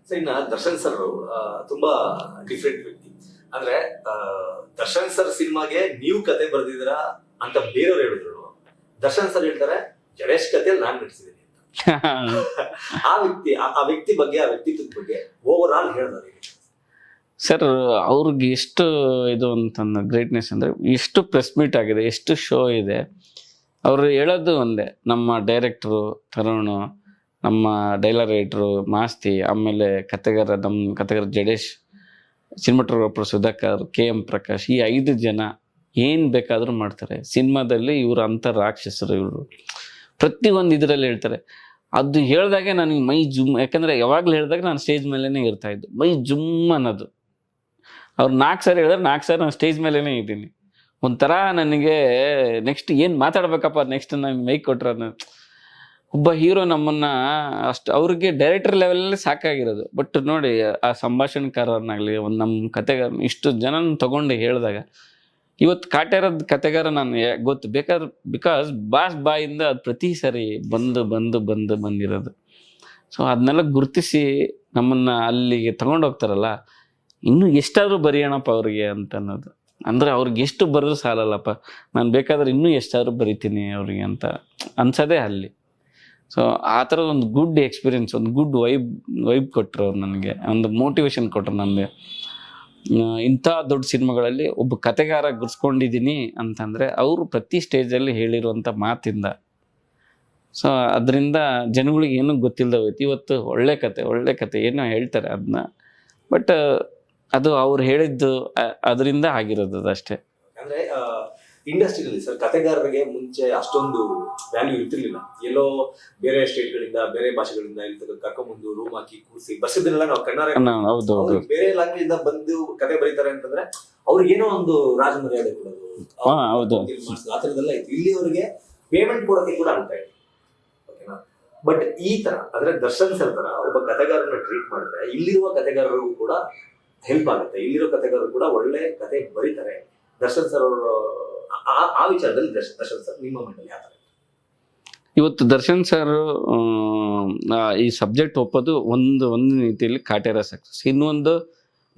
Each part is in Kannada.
ಸರ್ ಇನ್ನ ದರ್ಶನ್ ಸರ್ ತುಂಬಾ ಡಿಫ್ರೆಂಟ್ ವ್ಯಕ್ತಿ. ಅಂದ್ರೆ ದರ್ಶನ್ ಸರ್ ಸಿನಿಮಾಗೆ ನೀವು ಕತೆ ಬರ್ದಿದ್ದೀರಾ ಅಂತ ಬೇರೆಯವ್ರು ಹೇಳಿದ್ರು. ದರ್ಶನ್ ಸರ್ ಹೇಳ್ತಾರೆ ಜಡೇಶ್ ಕಥೆಯಲ್ಲಿ ನಾನು ನಟಿಸಿದ್ದೀನಿ ಅಂತ. ಆ ವ್ಯಕ್ತಿ ಬಗ್ಗೆ, ಆ ವ್ಯಕ್ತಿತ್ವದ ಬಗ್ಗೆ ಓವರ್ ಆಲ್ ಹೇಳಿದ್ರೆ ಸರ್ ಅವ್ರಿಗೆ ಎಷ್ಟು ಇದು ಅಂತಂದ್ರೆ ಗ್ರೇಟ್ನೆಸ್ ಅಂದರೆ ಎಷ್ಟು ಪ್ರೆಸ್ ಮೀಟ್ ಆಗಿದೆ, ಎಷ್ಟು ಶೋ ಇದೆ. ಅವರು ಹೇಳೋದು ಒಂದೇ, ನಮ್ಮ ಡೈರೆಕ್ಟ್ರು ತರುಣ್, ನಮ್ಮ ಡೈಲಾಗ್ ರೈಟ್ರು ಮಾಸ್ತಿ, ಆಮೇಲೆ ನಮ್ಮ ಕಥೆಗಾರ ಜಡೇಶ್, ಸಿನಿಮಾಟೋಗ್ರಾಫರ್ ಸುಧಾಕರ್, KM ಪ್ರಕಾಶ್, ಈ 5 ಜನ ಏನು ಬೇಕಾದರೂ ಮಾಡ್ತಾರೆ ಸಿನಿಮಾದಲ್ಲಿ. ಇವರು ಅಂಥ ರಾಕ್ಷಸರು ಇವರು. ಪ್ರತಿಯೊಂದು ಇದರಲ್ಲಿ ಹೇಳ್ತಾರೆ. ಅದು ಹೇಳಿದಾಗೆ ನನಗೆ ಮೈ ಜುಮ್, ಯಾಕಂದರೆ ಯಾವಾಗಲೂ ಹೇಳಿದಾಗ ನಾನು ಸ್ಟೇಜ್ ಮೇಲೇ ಇರ್ತಾಯಿದ್ದು, ಮೈ ಜುಮ್ ಅನ್ನೋದು. ಅವ್ರು 4 ಸಾರಿ ಹೇಳಿದ್ರೆ 4 ಸಾರಿ ನಾನು ಸ್ಟೇಜ್ ಮೇಲೇ ಇದ್ದೀನಿ. ಒಂಥರ ನನಗೆ ನೆಕ್ಸ್ಟ್ ಏನು ಮಾತಾಡ್ಬೇಕಪ್ಪ, ನೆಕ್ಸ್ಟ್ ನಾನು ಮೈಕ್ ಕೊಟ್ಟರೆ ಒಬ್ಬ ಹೀರೋ ನಮ್ಮನ್ನು ಅಷ್ಟು ಅವ್ರಿಗೆ ಡೈರೆಕ್ಟರ್ ಲೆವೆಲಲ್ಲಿ ಸಾಕಾಗಿರೋದು. ಬಟ್ ನೋಡಿ ಆ ಸಂಭಾಷಣೆಕಾರನಾಗಲಿ ಒಂದು ನಮ್ಮ ಕತೆಗಾರ ಇಷ್ಟು ಜನ ತೊಗೊಂಡು ಹೇಳಿದಾಗ ಇವತ್ತು ಕಾಟೇರದ ಕತೆಗಾರ ನಾನು ಗೊತ್ತು ಬೇಕಾದ್ರೆ ಬಿಕಾಸ್ ಬಾಯಿಂದ ಅದು ಪ್ರತಿ ಸಾರಿ ಬಂದಿರೋದು. ಸೊ ಅದನ್ನೆಲ್ಲ ಗುರುತಿಸಿ ನಮ್ಮನ್ನು ಅಲ್ಲಿಗೆ ತಗೊಂಡೋಗ್ತಾರಲ್ಲ, ಇನ್ನೂ ಎಷ್ಟಾದರೂ ಬರೆಯೋಣಪ್ಪ ಅವ್ರಿಗೆ ಅಂತ ಅನ್ನೋದು. ಅಂದರೆ ಅವ್ರಿಗೆ ಎಷ್ಟು ಬರೆದ್ರು ಸಾಲಲ್ಲಪ್ಪ, ನಾನು ಬೇಕಾದ್ರೆ ಇನ್ನೂ ಎಷ್ಟಾದರೂ ಬರಿತೀನಿ ಅವ್ರಿಗೆ ಅಂತ ಅನ್ಸೋದೇ ಅಲ್ಲಿ. ಸೊ ಆ ಥರದ ಒಂದು ಗುಡ್ ಎಕ್ಸ್ಪೀರಿಯೆನ್ಸ್, ಒಂದು ಗುಡ್ ವೈಬ್ ಕೊಟ್ಟರು ಅವ್ರು ನನಗೆ, ಒಂದು ಮೋಟಿವೇಶನ್ ಕೊಟ್ಟರು ನನಗೆ. ಇಂಥ ದೊಡ್ಡ ಸಿನಿಮಾಗಳಲ್ಲಿ ಒಬ್ಬ ಕತೆಗಾರ ಗುರ್ಸ್ಕೊಂಡಿದ್ದೀನಿ ಅಂತಂದರೆ ಅವರು ಪ್ರತಿ ಸ್ಟೇಜಲ್ಲಿ ಹೇಳಿರುವಂಥ ಮಾತಿಂದ. ಸೊ ಅದರಿಂದ ಜನಗಳಿಗೆ ಏನೂ ಗೊತ್ತಿಲ್ಲದೆ ಹೋಯ್ತು. ಇವತ್ತು ಒಳ್ಳೆ ಕತೆ ಏನೋ ಹೇಳ್ತಾರೆ ಅದನ್ನ, ಬಟ್ ಅದು ಅವ್ರು ಹೇಳಿದ್ದು ಅದರಿಂದ ಆಗಿರೋದು ಅಷ್ಟೇ. ಅಂದ್ರೆ ಇಂಡಸ್ಟ್ರಿಯಲ್ಲಿ ಸರ್ ಕತೆಗಾರರಿಗೆ ಮುಂಚೆ ಅಷ್ಟೊಂದು ವ್ಯಾಲ್ಯೂ ಇರ್ತಿರ್ಲಿಲ್ಲ. ಎಲ್ಲೋ ಬೇರೆ ಸ್ಟೇಟ್ಗಳಿಂದ, ಬೇರೆ ಭಾಷೆಗಳಿಂದ ಕರ್ಕೊಂಡ್ಬಂದು ರೂಮ್ ಹಾಕಿ ಕೂರಿಸಿ ಬಸ್ಸದನ್ನೆಲ್ಲ ನಾವು ಕಣ್ಣಾರೆ ಬೇರೆ ಲ್ಯಾಂಗ್ವೇಜ್ ಇಂದ ಬಂದು ಕತೆ ಬರೀತಾರೆ ಅಂತಂದ್ರೆ ಅವ್ರಿಗೇನೋ ಒಂದು ರಾಜ ಮರ್ಯಾದೆ ಕೊಡೋದು, ಆ ಥರದ್ದೆಲ್ಲ ಇತ್ತು. ಇಲ್ಲಿ ಅವರಿಗೆ ಪೇಮೆಂಟ್ ಕೊಡೋಕೆ ಕೂಡ ಆಗ್ತಾ ಇತ್ತು. ಓಕೆನಾ? ಬಟ್ ಈ ತರ ಅಂದ್ರೆ ದರ್ಶನ್ ಸರ್ ತರ ಒಬ್ಬ ಕತೆಗಾರನ ಟ್ರೀಟ್ ಮಾಡಿದ್ರೆ ಇಲ್ಲಿರುವ ಕತೆಗಾರರಿಗೂ ಕೂಡ ಹೆಲ್ಪ್ ಆಗುತ್ತೆ. ಇಲ್ಲಿರೋ ಕತೆಗಾರರು ಕೂಡ ಒಳ್ಳೆ ಕತೆ ಬರೀತಾರೆ. ದರ್ಶನ್ ಸರ್ ಅವರು ಆ ವಿಚಾರದಲ್ಲಿ ದರ್ಶನ್ ಸರ್ ನಿಮ್ಮ ಮಟ್ಟಲ್ಲಿ ಯಾವ ಥರ? ಇವತ್ತು ದರ್ಶನ್ ಸರ್ ಈ ಸಬ್ಜೆಕ್ಟ್ ಒಪ್ಪೋದು ಒಂದು ರೀತಿಯಲ್ಲಿ ಕಾಟೇರ ಸಕ್ಸಸ್. ಇನ್ನೊಂದು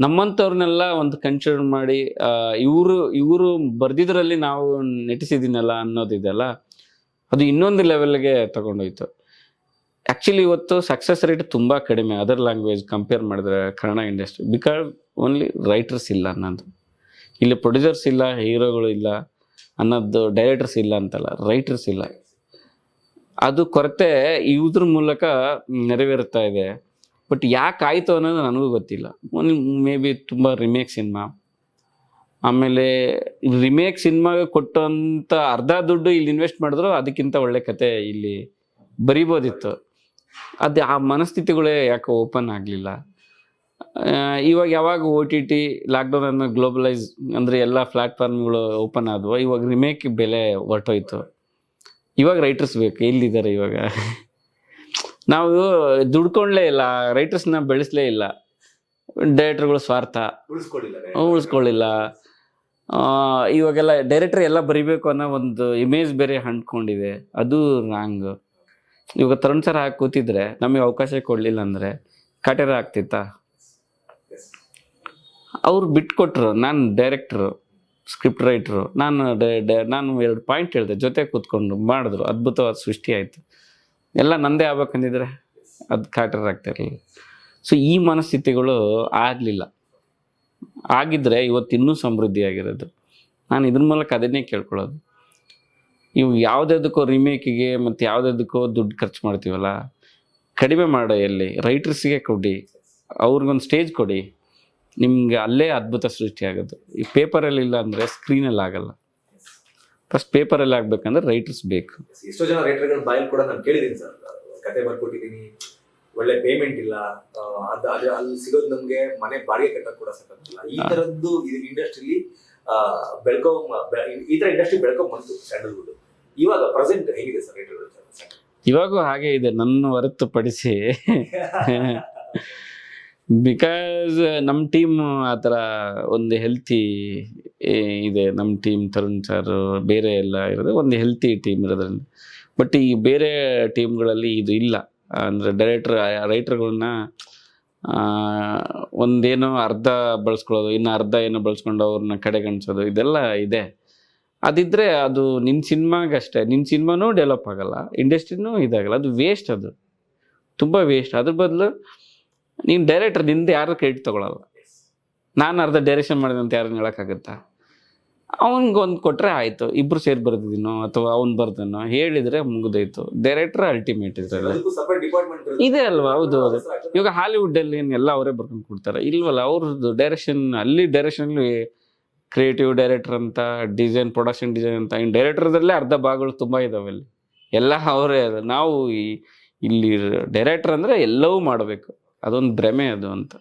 ನಮ್ಮಂಥವ್ರನ್ನೆಲ್ಲ ಒಂದು ಕನ್ಸಿಡರ್ ಮಾಡಿ ಇವರು ಬರ್ದಿದ್ರಲ್ಲಿ ನಾವು ನಟಿಸಿದ್ದೀನಲ್ಲ ಅನ್ನೋದಿದೆಯಲ್ಲ, ಅದು ಇನ್ನೊಂದು ಲೆವೆಲ್ಗೆ ತಗೊಂಡೋಯ್ತು. ಆ್ಯಕ್ಚುಲಿ ಇವತ್ತು ಸಕ್ಸಸ್ ರೇಟ್ ತುಂಬ ಕಡಿಮೆ ಅದರ್ ಲ್ಯಾಂಗ್ವೇಜ್ ಕಂಪೇರ್ ಮಾಡಿದ್ರೆ Kannada industry. Because only writers ಇಲ್ಲ ಅನ್ನೋದು, ಇಲ್ಲಿ ಪ್ರೊಡ್ಯೂಸರ್ಸ್ ಇಲ್ಲ, ಹೀರೋಗಳು ಇಲ್ಲ ಅನ್ನೋದು, ಡೈರೆಕ್ಟರ್ಸ್ ಇಲ್ಲ ಅಂತಲ್ಲ, ರೈಟರ್ಸ್ ಇಲ್ಲ. ಅದು ಕೊರತೆ ಇದ್ರ ಮೂಲಕ ನೆರವೇರುತ್ತಾ ಇದೆ. ಬಟ್ ಯಾಕೆ ಆಯಿತು ಅನ್ನೋದು ನನಗೂ ಗೊತ್ತಿಲ್ಲ. ಮೇ ಬಿ ತುಂಬ ರಿಮೇಕ್ ಸಿನಿಮಾ, ಆಮೇಲೆ ರಿಮೇಕ್ ಸಿನಿಮಾಗೆ ಕೊಟ್ಟಂಥ ಅರ್ಧ ದುಡ್ಡು ಇಲ್ಲಿ ಇನ್ವೆಸ್ಟ್ ಮಾಡಿದ್ರು ಅದಕ್ಕಿಂತ ಒಳ್ಳೆ ಕತೆ ಇಲ್ಲಿ ಬರಿಬೋದಿತ್ತು. ಅದು ಆ ಮನಸ್ಥಿತಿಗಳೇ ಯಾಕೆ ಓಪನ್ ಆಗಲಿಲ್ಲ. ಇವಾಗ ಯಾವಾಗ OTT ಲಾಕ್ಡೌನ್ ಅನ್ನೋ ಗ್ಲೋಬಲೈಸ್ ಅಂದರೆ ಎಲ್ಲ ಪ್ಲ್ಯಾಟ್ಫಾರ್ಮ್ಗಳು ಓಪನ್ ಆದವು, ಇವಾಗ ರಿಮೇಕ್ ಬೆಲೆ ಹೊರಟೋಯ್ತು. ಇವಾಗ ರೈಟರ್ಸ್ ಬೇಕು, ಎಲ್ಲಿದ್ದಾರೆ ಇವಾಗ? ನಾವು ದುಡ್ಕೊಂಡ್ಲೇ ಇಲ್ಲ, ರೈಟರ್ಸ್ನ ಬೆಳೆಸಲೇ ಇಲ್ಲ, ಡೈರೆಕ್ಟರ್ಗಳು ಸ್ವಾರ್ಥ ಉಳಿಸ್ಕೊಳ್ಳಿಲ್ಲ. ಇವಾಗೆಲ್ಲ ಡೈರೆಕ್ಟರ್ ಎಲ್ಲ ಬರಿಬೇಕು ಅನ್ನೋ ಒಂದು ಇಮೇಜ್ ಬೇರೆ ಅಂಟ್ಕೊಂಡಿದೆ, ಅದು ರಾಂಗ್. ಇವಾಗ ತರುಣ್ ಸರ್ ಹಾಕಿ ಕೂತಿದ್ರೆ ನಮಗೆ ಅವಕಾಶ ಕೊಡಲಿಲ್ಲ ಅಂದರೆ ಕಾಟೇರ ಆಗ್ತಿತ್ತಾ? ಅವ್ರು ಬಿಟ್ಕೊಟ್ರು, ನಾನು ಡೈರೆಕ್ಟ್ರು, ಸ್ಕ್ರಿಪ್ಟ್ ರೈಟ್ರು, ನಾನು 2 ಪಾಯಿಂಟ್ ಹೇಳಿದೆ, ಜೊತೆ ಕೂತ್ಕೊಂಡು ಮಾಡಿದ್ರು, ಅದ್ಭುತವಾದ ಸೃಷ್ಟಿ ಆಯಿತು. ಎಲ್ಲ ನಂದೇ ಆಗ್ಬೇಕಂದಿದ್ರೆ ಅದು ಕಾಟೇರ ಆಗ್ತಿರಲಿಲ್ಲ. ಸೊ ಈ ಮನಸ್ಥಿತಿಗಳು ಆಗಲಿಲ್ಲ. ಆಗಿದ್ದರೆ ಇವತ್ತು ಇನ್ನೂ ಸಮೃದ್ಧಿಯಾಗಿರೋದು. ನಾನು ಇದ್ರ ಮೂಲಕ ಅದನ್ನೇ ಕೇಳ್ಕೊಳ್ಳೋದು. ಇವು ಯಾವುದಕ್ಕೋ ರಿಮೇಕಿಗೆ ಮತ್ತು ಯಾವುದಕ್ಕೋ ದುಡ್ಡು ಖರ್ಚು ಮಾಡ್ತೀವಲ್ಲ, ಕಡಿಮೆ ಮಾಡೋ, ಎಲ್ಲಿ ರೈಟರ್ಸಿಗೆ ಕೊಡಿ, ಅವ್ರಿಗೊಂದು ಸ್ಟೇಜ್ ಕೊಡಿ, ನಿಮಗೆ ಅಲ್ಲೇ ಅದ್ಭುತ ಸೃಷ್ಟಿ ಆಗೋದು. ಈ ಪೇಪರಲ್ಲಿ ಇಲ್ಲ ಅಂದರೆ ಸ್ಕ್ರೀನಲ್ಲಿ ಆಗಲ್ಲ. ಫಸ್ಟ್ ಪೇಪರಲ್ಲಿ ಆಗಬೇಕಂದ್ರೆ ರೈಟರ್ಸ್ ಬೇಕು. ಎಷ್ಟೋ ಜನ ರೈಟರ್ಗಳ ಬಾಯಲ್ಲಿ ಕೂಡ ನಾನು ಕೇಳಿದ್ದೀನಿ ಸರ್, ಕತೆ ಬರ್ಕೊಟ್ಟಿದ್ದೀನಿ, ಒಳ್ಳೆ ಪೇಮೆಂಟ್ ಇಲ್ಲ, ಅಲ್ಲಿ ಸಿಗೋದು ನಮಗೆ ಮನೆ ಬಾಡಿಗೆ ಕಟ್ಟಕ್ಕೆ ಕೂಡ ಸಾಕಾಗ್ತಿಲ್ಲ. ಈ ಥರದ್ದು ಇಂಡಸ್ಟ್ರಿಲಿ ಈ ಥರ ಇಂಡಸ್ಟ್ರಿ ಬೆಳ್ಕೊಂಡ್ ಬಂತು ಸ್ಯಾಂಡಲ್ವುಡ್. ಇವಾಗ ಪ್ರೆಸೆಂಟ್ ಹೇಗಿದೆ ಸರ್ ರೈಟರ್ಗಳು? ಇವಾಗೂ ಹಾಗೆ ಇದೆ ನನ್ನ ಹೊರತುಪಡಿಸಿ. ಬಿಕಾಸ್ ನಮ್ಮ ಟೀಮ್ ಆ ಥರ ಒಂದು ಹೆಲ್ತಿ ಇದೆ. ನಮ್ಮ ಟೀಮ್ ತರುಣ್ ಸರ್ ಬೇರೆ ಎಲ್ಲ ಇರೋದು ಒಂದು ಹೆಲ್ತಿ ಟೀಮ್ ಇರೋದ್ರಲ್ಲಿ. ಬಟ್ ಈ ಬೇರೆ ಟೀಮ್ಗಳಲ್ಲಿ ಇದು ಇಲ್ಲ. ಅಂದರೆ ರೈಟರ್ಗಳನ್ನ ಒಂದೇನೋ ಅರ್ಧ ಬಳಸ್ಕೊಳ್ಳೋದು, ಇನ್ನು ಅರ್ಧ ಏನೋ ಬಳಸ್ಕೊಂಡು ಅವ್ರನ್ನ ಕಡೆಗಣಿಸೋದು, ಇದೆಲ್ಲ ಇದೆ. ಅದಿದ್ರೆ ಅದು ನಿನ್ನ ಸಿನಿಮಾಗಷ್ಟೇ, ನಿನ್ನ ಸಿನಿಮಾನೂ ಡೆವಲಪ್ ಆಗಲ್ಲ, ಇಂಡಸ್ಟ್ರಿನೂ ಇದಾಗಲ್ಲ, ಅದು ವೇಸ್ಟ್, ಅದು ತುಂಬ ವೇಸ್ಟ್. ಅದ್ರ ಬದಲು ನೀನು ಡೈರೆಕ್ಟರ್, ನಿಂದು ಯಾರು ಕ್ರೆಡಿಟ್ ತೊಗೊಳಲ್ಲ. ನಾನು ಅರ್ಧ ಡೈರೆಕ್ಷನ್ ಮಾಡಿದೆ ಅಂತ ಯಾರನ್ನ ಹೇಳೋಕ್ಕಾಗುತ್ತಾ? ಅವ್ನಿಗೊಂದು ಕೊಟ್ಟರೆ ಆಯಿತು, ಇಬ್ಬರು ಸೇರಿ ಬರ್ದಿದ್ದೀನೋ ಅಥವಾ ಅವ್ನು ಬರ್ದನೋ ಹೇಳಿದರೆ ಮುಗಿದೋಯ್ತು. ಡೈರೆಕ್ಟ್ರ್ ಅಲ್ಟಿಮೇಟ್ ಇದರಲ್ಲಿ ಸಪರೇಟ್ ಡಿಪಾರ್ಟ್ಮೆಂಟ್ ಇದೆ ಅಲ್ವಾ? ಹೌದು ಹೌದು. ಇವಾಗ ಹಾಲಿವುಡ್ಡಲ್ಲಿ ಎಲ್ಲ ಅವರೇ ಬರ್ಕೊಂಡು ಕೊಡ್ತಾರೆ, ಇಲ್ವಲ್ಲ? ಅವ್ರದ್ದು ಡೈರೆಕ್ಷನ್, ಅಲ್ಲಿ ಡೈರೆಕ್ಷನ್ಲಿ ಕ್ರಿಯೇಟಿವ್ ಡೈರೆಕ್ಟರ್ ಅಂತ, ಡಿಸೈನ್, ಪ್ರೊಡಕ್ಷನ್ ಡಿಸೈನ್ ಅಂತ, ಇನ್ನು ಡೈರೆಕ್ಟರ್ದಲ್ಲೇ ಅರ್ಧ ಭಾಗಗಳು ತುಂಬ ಇದಾವೆ ಅಲ್ಲಿ, ಎಲ್ಲ ಅವರೇ. ನಾವು ಇಲ್ಲಿ ಡೈರೆಕ್ಟರ್ ಅಂದರೆ ಎಲ್ಲವೂ ಮಾಡಬೇಕು, ಅದೊಂದು ಭ್ರಮೆ ಅದು ಅಂತ.